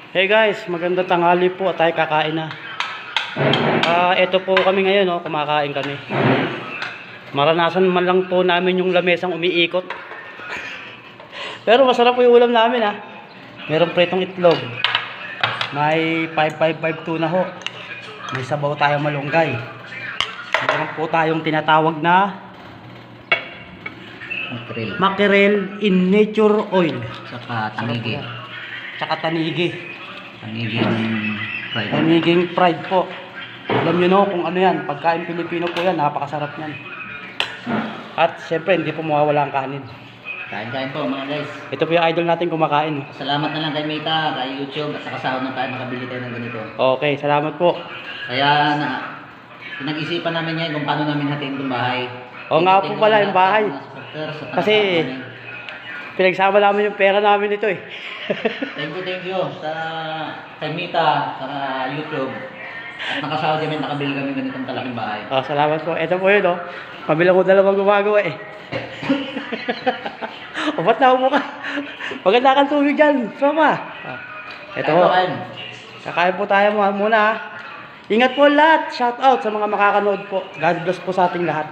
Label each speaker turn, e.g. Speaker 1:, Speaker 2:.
Speaker 1: Hey guys, magandang tanghali po. Tayo kakain na. Ito po kami ngayon, kumakain kami. Maranasan man lang po namin yung lamesang umiikot. Pero masarap po yung ulam namin Meron pretong itlog. May 555 tuna ho. May sabaw tayong malunggay. Meron po tayong tinatawag na mackerel in nature oil.
Speaker 2: Saka tanigi.
Speaker 1: Tsaka tanigi.
Speaker 2: Fried.
Speaker 1: Taniging fried po. Alam nyo kung ano yan. Pagkain Pilipino po yan. Napakasarap yan. At siyempre hindi po mawawala ang kanin.
Speaker 2: Kain-kain po mga guys.
Speaker 1: Ito po yung idol natin kumakain.
Speaker 2: Salamat na lang kay Mita, kay YouTube at saka sahod na tayo makabili tayo ng ganito.
Speaker 1: Okay, salamat po.
Speaker 2: Kaya pinag-isipan namin ngayon kung paano namin hatiin itong bahay.
Speaker 1: Oo nga po pala yung bahay. Kasi pinagsama namin yung pera namin ito
Speaker 2: Thank you sa kay Mita, sa YouTube. At nakasahod kami, nakabili kami ganitong talaking bahay.
Speaker 1: Salamat po. Ito po yun Pabilang ko dalawang gumagawa O ba't na mo ka? Maganda kang tubig dyan. Sama. Ito po. Kakain po tayo muna Ingat po lahat. Shout out sa mga makakanood po. God bless po sa ating lahat.